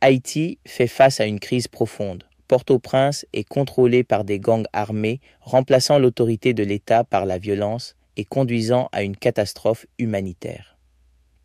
Haïti fait face à une crise profonde. Port-au-Prince est contrôlé par des gangs armés, remplaçant l'autorité de l'État par la violence et conduisant à une catastrophe humanitaire.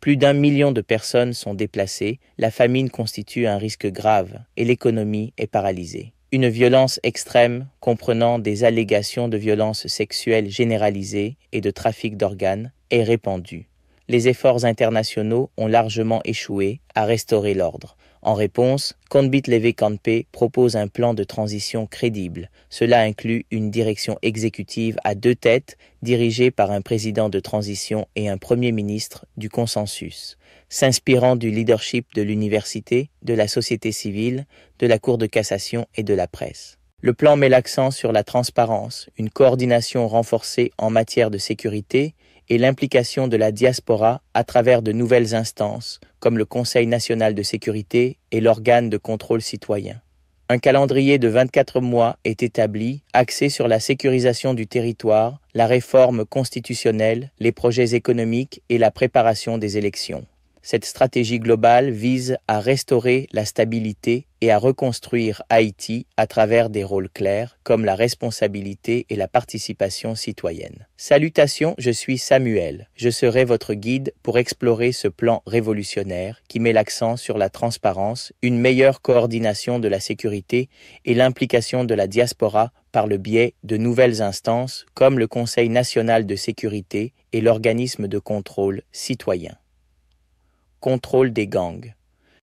Plus d'1 million de personnes sont déplacées, la famine constitue un risque grave et l'économie est paralysée. Une violence extrême comprenant des allégations de violence sexuelle généralisée et de trafic d'organes est répandue. Les efforts internationaux ont largement échoué à restaurer l'ordre. En réponse, Conbit Levé Campé propose un plan de transition crédible. Cela inclut une direction exécutive à 2 têtes, dirigée par un président de transition et un premier ministre du consensus, s'inspirant du leadership de l'université, de la société civile, de la Cour de cassation et de la presse. Le plan met l'accent sur la transparence, une coordination renforcée en matière de sécurité et l'implication de la diaspora à travers de nouvelles instances, comme le Conseil national de sécurité et l'organe de contrôle citoyen. Un calendrier de 24 mois est établi, axé sur la sécurisation du territoire, la réforme constitutionnelle, les projets économiques et la préparation des élections. Cette stratégie globale vise à restaurer la stabilité et à reconstruire Haïti à travers des rôles clairs comme la responsabilité et la participation citoyenne. Salutations, je suis Samuel. Je serai votre guide pour explorer ce plan révolutionnaire qui met l'accent sur la transparence, une meilleure coordination de la sécurité et l'implication de la diaspora par le biais de nouvelles instances comme le Conseil national de sécurité et l'organisme de contrôle citoyen. Contrôle des gangs.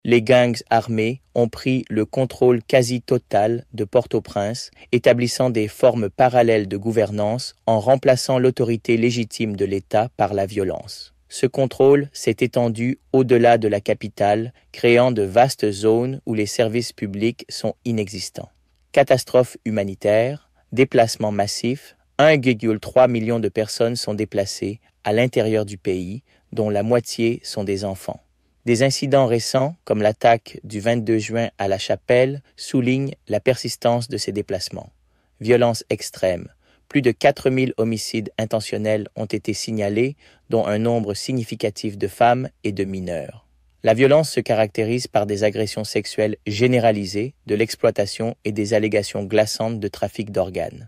Les gangs armés ont pris le contrôle quasi total de Port-au-Prince, établissant des formes parallèles de gouvernance en remplaçant l'autorité légitime de l'État par la violence. Ce contrôle s'est étendu au-delà de la capitale, créant de vastes zones où les services publics sont inexistants. Catastrophe humanitaire, déplacements massifs, 1,3 million de personnes sont déplacées à l'intérieur du pays, dont la moitié sont des enfants. Des incidents récents, comme l'attaque du 22 juin à La Chapelle, soulignent la persistance de ces déplacements. Violence extrême. Plus de 4000 homicides intentionnels ont été signalés, dont un nombre significatif de femmes et de mineurs. La violence se caractérise par des agressions sexuelles généralisées, de l'exploitation et des allégations glaçantes de trafic d'organes.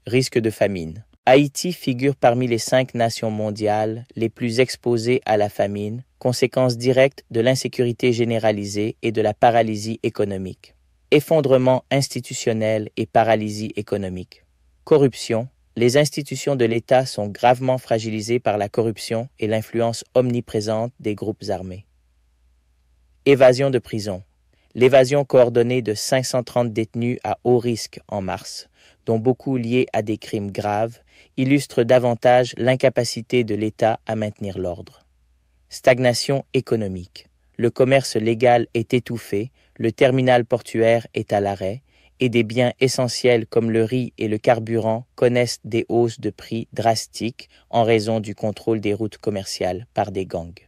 Risque de famine. Haïti figure parmi les 5 nations mondiales les plus exposées à la famine, conséquence directe de l'insécurité généralisée et de la paralysie économique. Effondrement institutionnel et paralysie économique. Corruption. Les institutions de l'État sont gravement fragilisées par la corruption et l'influence omniprésente des groupes armés. Évasion de prison. L'évasion coordonnée de 530 détenus à haut risque en mars, dont beaucoup liés à des crimes graves, illustre davantage l'incapacité de l'État à maintenir l'ordre. Stagnation économique. Le commerce légal est étouffé, le terminal portuaire est à l'arrêt, et des biens essentiels comme le riz et le carburant connaissent des hausses de prix drastiques en raison du contrôle des routes commerciales par des gangs.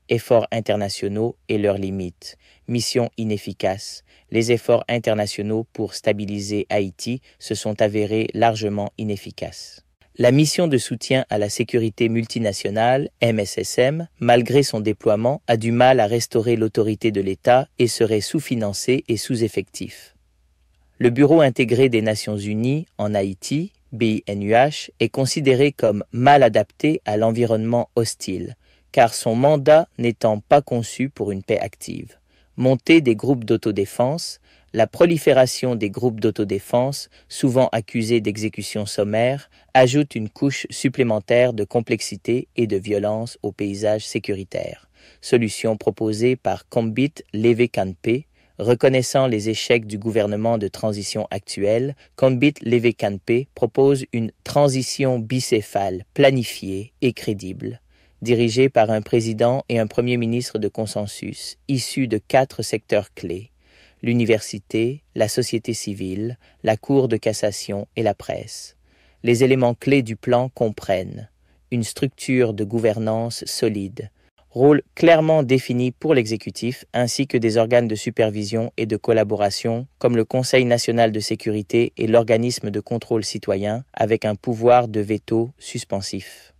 Efforts internationaux et leurs limites. Mission inefficace. Les efforts internationaux pour stabiliser Haïti se sont avérés largement inefficaces. La mission de soutien à la sécurité multinationale, MSSM, malgré son déploiement, a du mal à restaurer l'autorité de l'État et serait sous-financé et sous-effectif. Le Bureau intégré des Nations Unies en Haïti, BINUH, est considéré comme mal adapté à l'environnement hostile, car son mandat n'étant pas conçu pour une paix active. Montée des groupes d'autodéfense, la prolifération des groupes d'autodéfense, souvent accusés d'exécution sommaire, ajoute une couche supplémentaire de complexité et de violence au paysage sécuritaire. Solution proposée par Conbit Levé Campé. Reconnaissant les échecs du gouvernement de transition actuel, Conbit Levé Campé propose une transition bicéphale, planifiée et crédible, dirigée par un président et un premier ministre de consensus, issus de 4 secteurs clés: l'université, la société civile, la Cour de cassation et la presse. Les éléments clés du plan comprennent une structure de gouvernance solide, rôle clairement défini pour l'exécutif, ainsi que des organes de supervision et de collaboration comme le Conseil national de sécurité et l'organisme de contrôle citoyen avec un pouvoir de veto suspensif.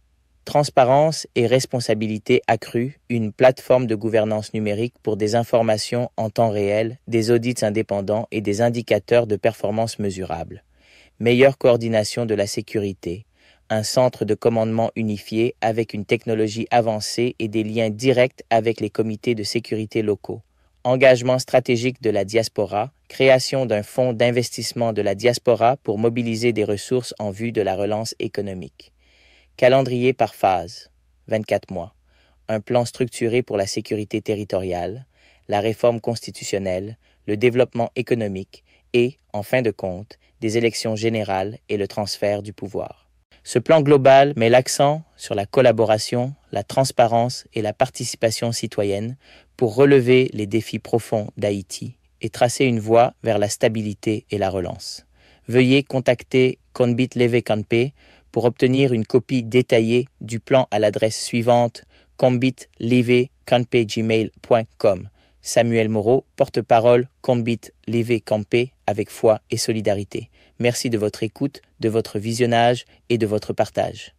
Transparence et responsabilité accrue, une plateforme de gouvernance numérique pour des informations en temps réel, des audits indépendants et des indicateurs de performance mesurables. Meilleure coordination de la sécurité, un centre de commandement unifié avec une technologie avancée et des liens directs avec les comités de sécurité locaux. Engagement stratégique de la diaspora, création d'un fonds d'investissement de la diaspora pour mobiliser des ressources en vue de la relance économique. Calendrier par phase, 24 mois. Un plan structuré pour la sécurité territoriale, la réforme constitutionnelle, le développement économique et, en fin de compte, des élections générales et le transfert du pouvoir. Ce plan global met l'accent sur la collaboration, la transparence et la participation citoyenne pour relever les défis profonds d'Haïti et tracer une voie vers la stabilité et la relance. Veuillez contacter Conbit Leve Canpe pour obtenir une copie détaillée du plan à l'adresse suivante combitlevecanpe@gmail.com. Samuel Moreau, porte-parole Conbit Leve Canpe avec foi et solidarité. Merci de votre écoute, de votre visionnage et de votre partage.